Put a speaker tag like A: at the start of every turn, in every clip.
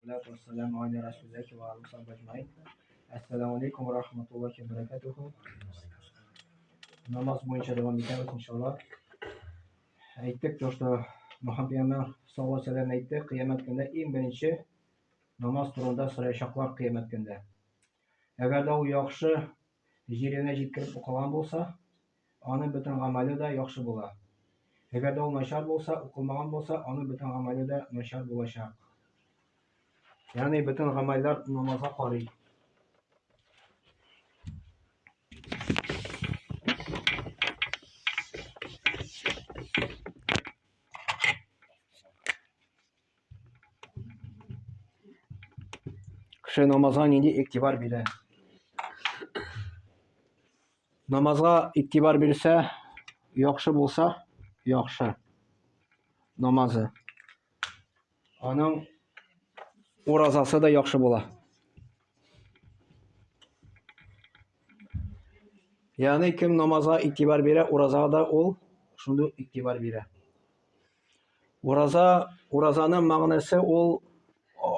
A: والصلاة والسلام على رسول الله وعلى صحبه أجمعين. Assalamu alaikum wa rahmatullahi wa barakatuh. Namaz boyunca devam edeceğiz inşallah. Ayttık dostlar, Muhammed Peygamber sallallahu aleyhi ve sellem aytdı, kıyamet günde en birinci namaz turunda sırayacaklar kıyamet günde. Eğer de o yaxşı yerine yetkirip okulan bolsa, onun bütün ameli de yaxşı bolar. Eğer de o naşar bolsa, okulmagan bolsa, onun bütün ameli de naşar bolacak. Yani bütün ameller namaza qarı. Kişi namaza neydi iktibar bile. Namaza iktibar bilse, yaxşı bolsa, yaxşı namazı. Onun orazası da yaxşı bolar. Yani kim namaza iktibar bile, oraza da ol, şunu iktibar bile. Orazanın mağnası ol,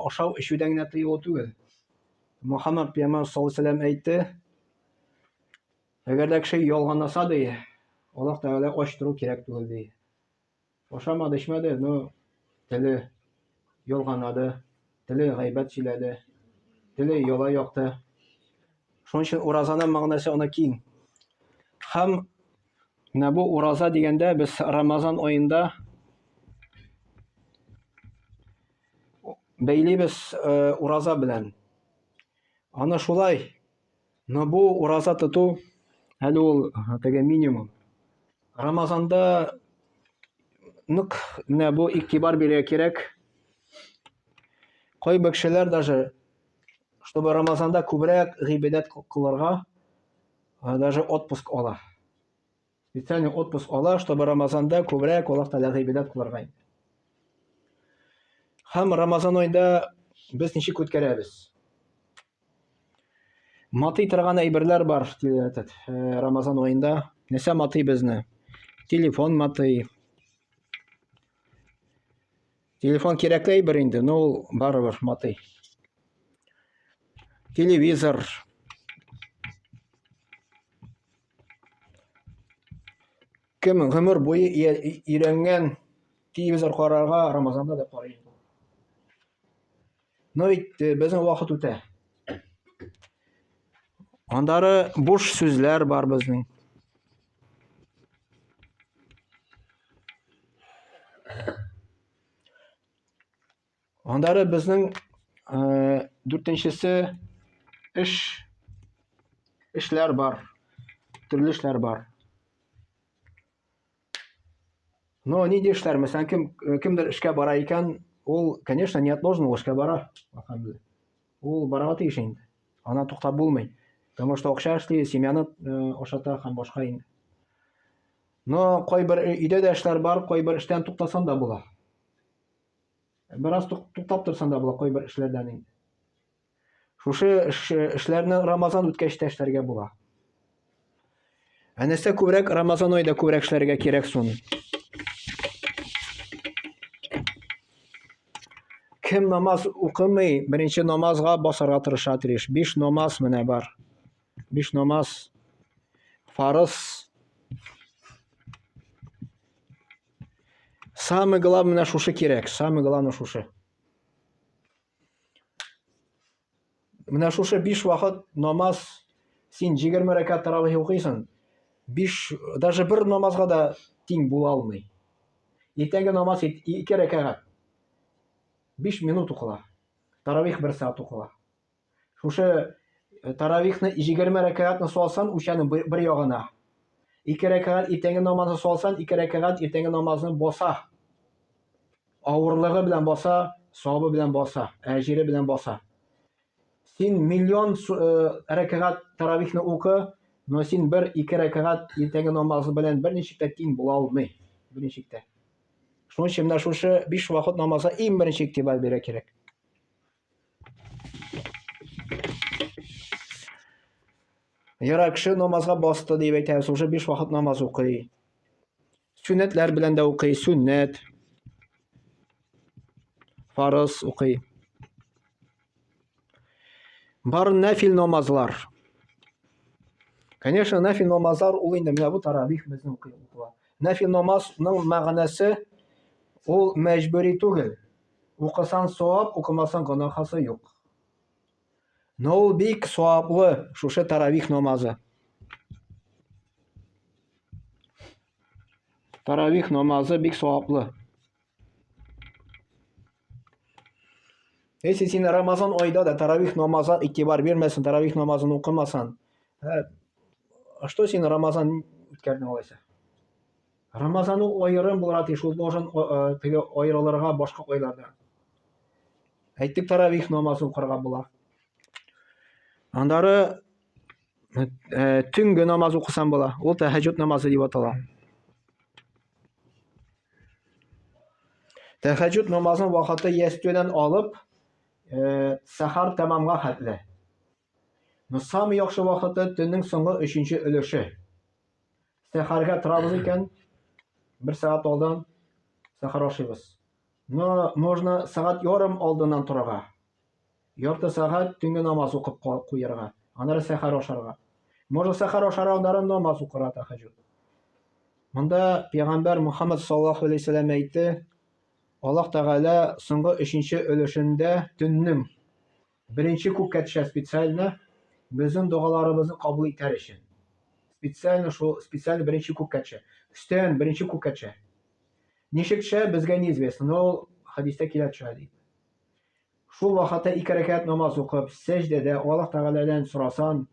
A: aşağı işüden netliği o tügül. Muhammed Peygamber sallallahu aleyhi ve sellem aytdı. Eğer de kişi yalganlasa diye, Allah Teala açtırı gerek tügül diye. Oşamadı işmedi, no, dili yalganladı, dili gıybet çiledi, dili yola yaktı. Şunun için orazanın mağnası ona keyin. Hem ne bu oraza degende biz Ramazan ayında beyliybiz oraza bilen. Ana şulay ne bu oraza tutu hali ol tege minimum. Ramazanda nık ne bu iktibar bile gerek. Koy kişiler даже чтобы Ramazanda kübrek gıybet kılarga даже отпуск ola. Специальный отпуск ola, чтобы Ramazanda kübrek Allah Teala gıybet kılarga. Hem Ramazan ayında biz nişi kötkerebiz. Matı tırgan ayberler var Ramazan ayında. Nese matı bizne? Telefon matı. Telefon kerekli ayber indi. Ne ol var matı. Televizor. Kim ömür boyu irengen televizor kararga Ramazanda da karayın. Noit bizim vakit öte. Onları boş sözler var bizning. Onları bizning dörtünçisi işler var. Türlü işler var. No, ne diye işler? Mesela kimdir işe barayken, ol, конечно, не должен ol işe bara. Ol barağıtı iş indi. Ana toxtab bulmay. Потому что акча эшли, семьяны ошата һәм башка инде. Но кай бер өйдә дә эшләр бар, кай бер эштән туктасан да була. Бераз туктап торсан да була кай бер эшләрдән инде. Шушы эшләрне Рамазан үткәч тә эшләргә була. Әнәсе күбрәк Рамазан айда күбрәк эшләргә кирәк суны. Kim namaz укымый, беренче намазга басарга тырыша тиеш. 5 намаз менә бар. 5 namaz farz. Самое главное шушы кирәк. Самое главное шушы. Менә шушы 5 вакыт намаз син 20 рәкат таравих укыйсың. 5 даже бер намазга да тиң була алмый. Иртәнге намаз 2 рәкат. 5 минут укыла. Таравих 1 саат укыла. Шушы таравихны 20 рәкатны салсан, учаның бер ягына. 2 рәкат иртәнге намазны салсан, 2 рәкат иртәнге намазны баса. Авырлыгы белән баса, савабы белән баса, әҗире белән баса. Син миллион рәкат таравихны укы, но син 1-2 рәкат иртәнге намазы белән берничек тә тиң була алмый. Берничек тә. Шуның өчен менә шушы 5 вакыт намазга иң беренче игътибар бирә кирәк. Яра кеше намазга басты дип әйтәбез, шушы 5 вакыт намаз укый. Сүннәтләр белән дә укый, сүннәт. Фарыз укый. Бар нәфил намазлар. Конечно, нәфил намазлар ул инде менә бу таравих безнең укыла. Нәфил намазның мәгънәсе ул мәҗбүри түгел. Укысаң савап, укымасаң гөнаһысы юк. Но ул бик саваплы шушы таравих намазы. Таравих намазы бик саваплы. Если син Рамазан айда да таравих намазга игътибар бирмәсәң, таравих намазын укымасаң, что син Рамазан үткәрдең алайса? Рамазан ул аерым булырга тиеш, ул должен теге аерылырга башка айлардан. Әйттек, таравих намазы укырга була. Андары төнге намаз укысаң була. Ул тәһәҗҗүд намазы дип атала. Тәһәҗҗүд намазының вакыты ястүдән алып сәхәр тәмамга хәтле. Но самый яхшы вакыты төннең соңгы 3нче өлеше. Сәхәргә торабыз икән, 1 сәгать алдан сәхәр ашыйбыз. Но можно сәгать ярым алданнан торырга. Ярты сәгать төнге намаз укып куярга. Аннары сәхәр ашарга. Можно сәхәр ашарга, аннары намаз укырга тәһәҗҗүд. Монда Пәйгамбәр Мөхәммәд саллаллаһу алейһи ва сәллям әйтте: Аллаһ Тәгалә соңгы 3нче өлешендә төннең 1нче күккәчә специально безнең дугаларыбызны кабул итәр өчен. Специально 1нче күккәчә. Өстән 1нче күккәчә. Ничекчә безгә неизвестно, но хадистә килә төшә. Шул вакытта 2 рәкәт намаз укып, сәҗдәдә Аллаһ Тәгаләдән сорасаң,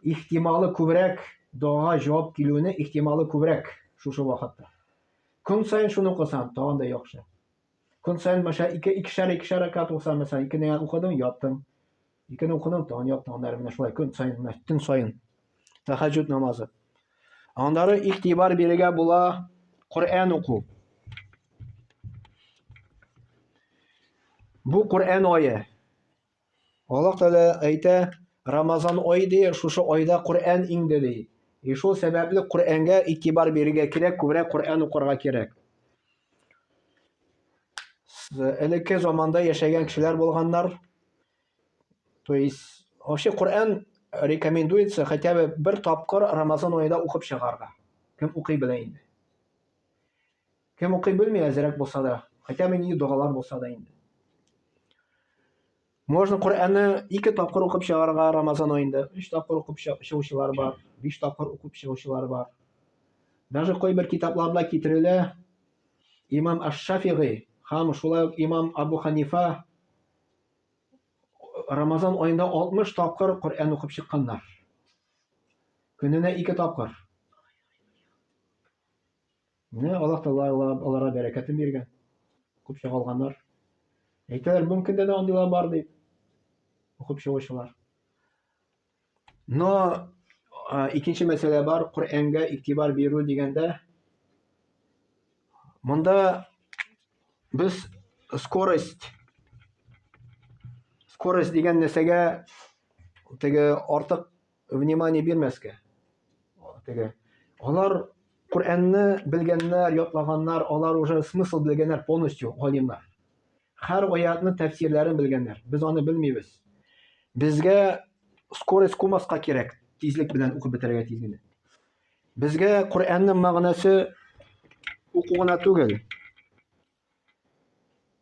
A: ихтималы күбрәк дуага җавап килүне ихтималы күбрәк шушы вакытта. Көн сайын шуны укысаң, тагын да яхшы. Көн сайын мәшә 2 рәкәт укысаң, мәсәлән, 2 укыдың, яттың. 2 укыдың, тагын яттың, аннары менә шулай көн сайын, төн сайын. Тәһәҗҗүд намазы. Аннары игътибар бирергә була Коръән уку. Бу Коръән ае. Аллаһ Тәгалә әйтә, Рамазан ае ди, шушы айда Коръән иңде ди. Шул сәбәпле Коръәнгә игътибар бирергә кирәк, күбрәк Коръән укырга кирәк. Элекке заманда яшәгән кешеләр булганнар. То есть, вообще Коръән рекомендуется хотя бы 1 тапкыр Рамазан аенда укып чыгарга. Кем укый белә инде. Кем укый белми, әзрәк булса да, хотя бы ни дугалар булса да инде. Можно Коръәнне 2 тапкыр укып чыгарга Рамазан аенда. 3 тапкыр укып чыгучылар бар, 5 тапкыр укып чыгучылар бар. Даже кайбер китапларда китерелә, Имам Аш-Шафиғи һәм шулай ук Имам Абу Ханифа Рамазан аенда 60 тапкыр Коръән укып чыкканнар. Көненә 2 тапкыр. Аллаһ Тәгалә аларга бәрәкәтен биргән. Күп чыгалганнар. Әйтәләр, мөмкин дә андыйлар бар дип. Укып чыгучылар. Но икенче мәсьәлә бар, Коръәнгә игътибар бирү дигәндә, монда без скорость дигән нәрсәгә теге артык внимание бирмәскә. Алар Коръәнне белгәннәр, ятлаганнар, алар уже смысл белгәннәр полностью, галимнар. Һәр аятны тәфсирләрен белгәннәр. Без аны белмибез. Безгә скорость кумаска кирәк, тизлек белән укып бетерергә тиз генә. Безгә Коръәннең мәгънәсе уку гына түгел.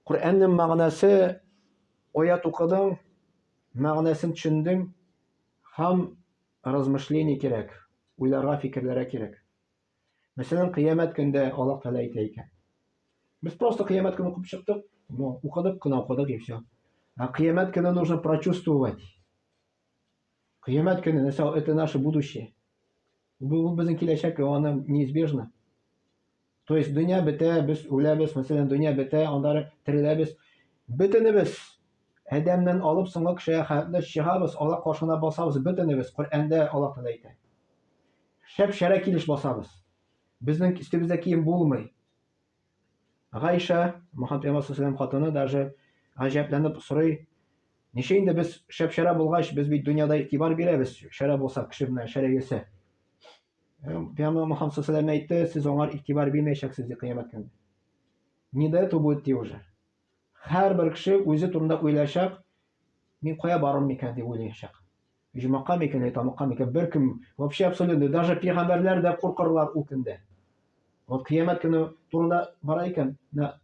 A: Коръәннең мәгънәсе аят укыдың, мәгънәсен төшендең һәм размышление кирәк, уйларга, фикерләргә кирәк. Мәсәлән, кыямәт көндә Аллаһ Тәгалә әйтә икән. Без просто кыямәт көнен укып чыктык, укыдык кына укыдык и всё. А кыямәт көне нужно прочувствовать. Кыямәт көне, это наше будущее. Бу безнең киләчәк, аны неизбежно. То есть дөнья бетә, без үләбез, мәсәлән, дөнья бетә, аннары тереләбез. Бөтенебез Адәмнән алып соңгы кешегә хәтле чыгабыз, Аллаһ каршына басабыз, бөтенебез Коръәндә Аллаһ Тәгалә әйтә. Шәп-шәрә килеш басабыз. Безнең өстебездә кием булмый. Гайша, Мөхәммәд Пәйгамбәр саллаллаһу хатыны даже гаҗәпләнеп сорый, ничә инде без шәп-шәрә булгач, без бит дөньяда игътибар бирәбез, шәрә булса, кеше белән шәрә йөрсә. Пәйгамбәр Мөхәммәд саллаллаһу алейһи әйтте, сез аңар игътибар бирмәячәксез ди кыямәт көндә. Не до этого будет уже. Һәрбер кеше үзе турында уйлашак, мин кая барам микән дип уйлаячак. Җомака микән, тамакка микән, беркем вообще абсолютно даже пәйгамбәрләр дә куркырлар ул көндә. Вот кыямәт көне турында бара икән,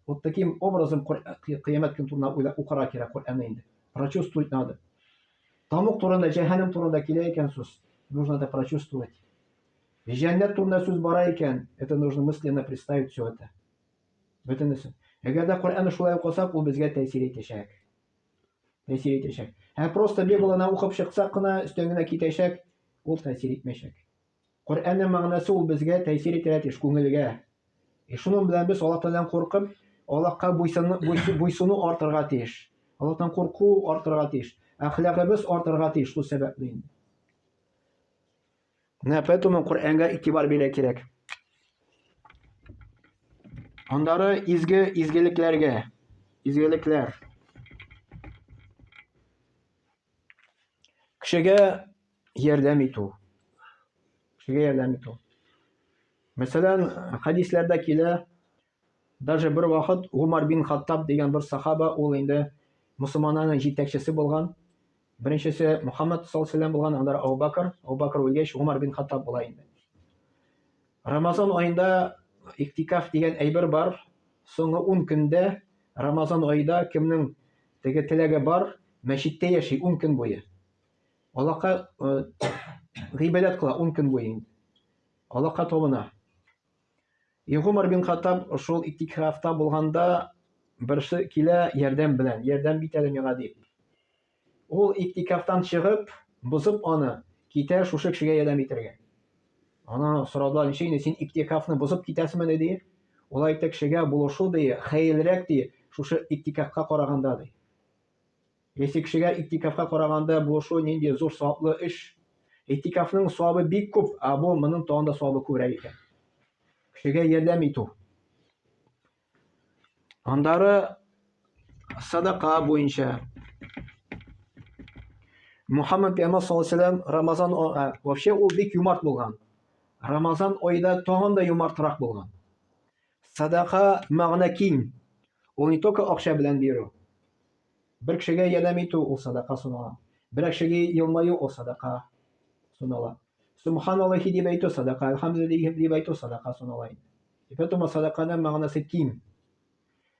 A: вот таким образом кыямәт көне турында укырга кирәк Коръәнне инде. Прочувствовать надо. Тамук турында, җәһәннәм турында килә икән сүз, нужно это прочувствовать. Җәннәт турында сүз бара икән, это нужно мысленно представить все это. Бөтенесе. Әгәр дә Коръәнне шулай укысак, ул безгә тәэсир итәчәк. Тәэсир итәчәк. Просто Библияны укып чыксак кына, өстән генә китәчәк, ул тәэсир итмәячәк. Коръәннең мәгънәсе ул безгә тәэсир итәргә тиеш, күңелгә. Шуның белән без Аллаһтан куркып, Аллаһка буйсыну артырга тиеш. Аллаһтан курку артырга тиеш. Әхлагыбыз артырга тиеш шул сәбәпле инде. Поэтому Коръәнгә игътибар бирә кирәк. Аннары изгелекләргә, изгелекләр. Кешегә ярдәм итү. Кешегә ярдәм итү. Мәсәлән, хадисләрдә килә, даже бер вакыт Умар бин Хаттаб дигән бер сахаба, ул инде мусламаннарның җитәкчесе булган. Беренчесе Мөхәммәд саллаллаһу алейһи ва саллям булган, аннары Абу-Бакр үлгәч, Умар бин Хаттаб була инде. Рамазан аенда иктикаф дигән әйбер бар. Соңгы 10 көндә Рамазан аенда кемнең теге теләге бар, мәчеттә яши 10 көн буе. Аллаһка гыйбадәт кыла 10 көн буе. Аллаһка табына. Умар бин Хаттаб шул иктикафта булганда берсе килә ярдәм белән, ярдәм бит әле миңа дип. Ул иктикафтан чыгып, бозып аны, китә шушы кешегә ярдәм итәргә. Ана сорадылар, ничә инде син иктикафны бозып китәсеңме ди. Ул әйтә, кешегә булышу ди, хәерлерәк ди, шушы иктикафка караганда ди. Если кешегә иктикафка караганда булышу нинди зур саваплы эш. Иктикафның савабы бик күп, а бу моның тагында савабы күбрәк икән. Кешегә ярдәм итү. Аннары садака буенча. Мөхәммәд пәйгамбәр саллаллаһу алейһи ва саллям Рамазан вообще ул бик юмарт булган. Рамазан аенда тагын да юмартрак булган. Садака мәгънә киң. Ул не только акча белән бирү. Бер кешегә ярдәм итү ул садака санала. Бер кешегә елмаю ул садака санала. Субханаллахи дип әйтү садака, әлхәмдүлиллаһи дип әйтү садака санала. Поэтому садаканың мәгънәсе киң.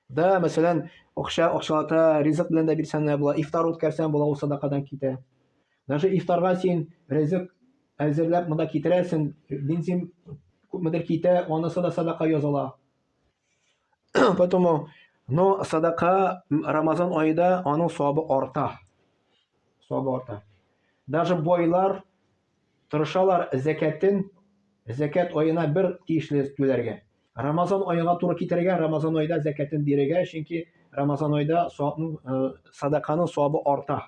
A: Да, мәсәлән, акчалата ризык белән дә бирсәң дә була, ифтар үткәрсәң була, ул садакадан китә. Даже ифтарга син ризык әзерләп монда китерәсең, бензин күпмедер китә, анысы да садака языла. Поэтому, но садака Рамазан аенда аның савабы арта. Савабы арта. Даже бойлар тырышалар зәкәт аена бер тиешле түләргә. Рамазан аена туры китәргә, Рамазан аенда зәкәтен бирергә, чөнки Рамазан аенда садаканың савабы арта.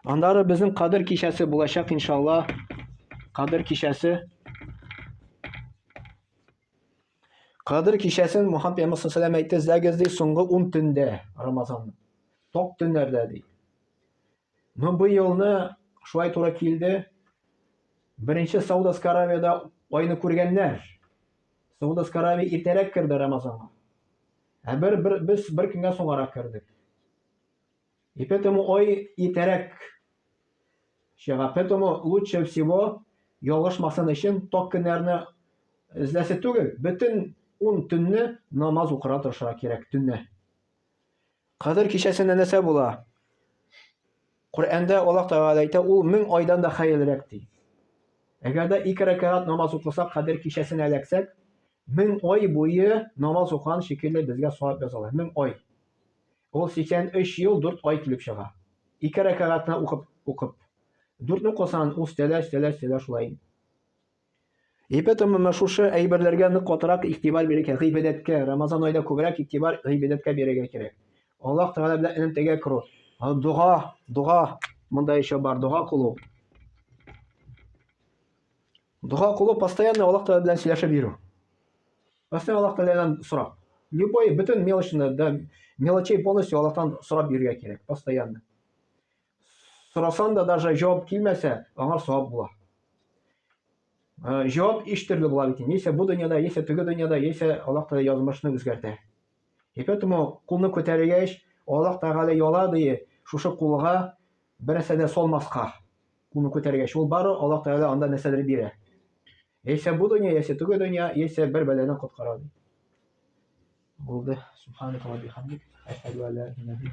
A: Аннары безнең Кадыр кичәсе булачак иншалла. Кадыр кичәсе. Кадыр кичәсен Мөхәммәд пәйгамбәр саллаллаһу алейһи ва саллям әйтте, зәгез ди соңгы 10 төндә Рамазанның. Ток төннәрдә ди. Но бу елны шулай туры килде. Беренче Саудовская Аравиядә айны күргәннәр. Саудовская Аравия иртәрәк керде Рамазанга. Без бер көнгә соңарак кердек. И поэтому ай иртәрәк чыга. Поэтому лучше всего ялгышмасын өчен ток көннәрне эзләсе түгел, бөтен 10 төнне намаз укырга тырышырга кирәк төнне. Кадыр кичәсендә нәрсә була? Коръәндә Аллаһ Тәгалә әйтә, ул 1000 айдан да хәерлерәк ди. Әгәр дә 2 рәкәгать намаз укысак, Кадыр кичәсенә эләксәк, 1000 ай буе намаз укыган шикелле безгә савап язалар. 1000 ай. Ул 83 ел 4 ай килеп чыга. 2 рәкәгатьне укып. 4-не укысаң, ул стәлә шулай. И поэтому шушы әйберләргә нык катырак игътибар бирергә, гыйбадәткә, Рамазан аенда күбрәк игътибар гыйбадәткә бирергә кирәк. Аллаһ Тәгалә белән элемтәгә керү. Дуга, монда еще бар, дуга кылу. Дуга кылу постоянно Аллаһ Тәгалә белән сөйләшеп йөрү. Постоянно Аллаһ Тәгаләдән сорап. Любой бөтен мелочны да мелочей полностью Аллаһтан сорап йөрергә кирәк, постоянно. Сорасан да даже җавап килмәсә, аңа савап була. Җавап ишетерле була бит. Яисә бу дөньяда, яисә теге дөньяда, яисә Аллаһ Тәгалә язмышны үзгәртә. И поэтому кулны күтәргәч, Аллаһ Тәгалә яла дие, шушы кулга бер нәрсә дә салмаска, кулны күтәргәч, ул бары Аллаһ Тәгалә анда нәрсәдер бирә. Яисә бу дөнья, яисә теге дөнья, яисә бер бәладән коткара. Булды. Субханакалла бихамдик. Әшһәдү ан ла илаһа илля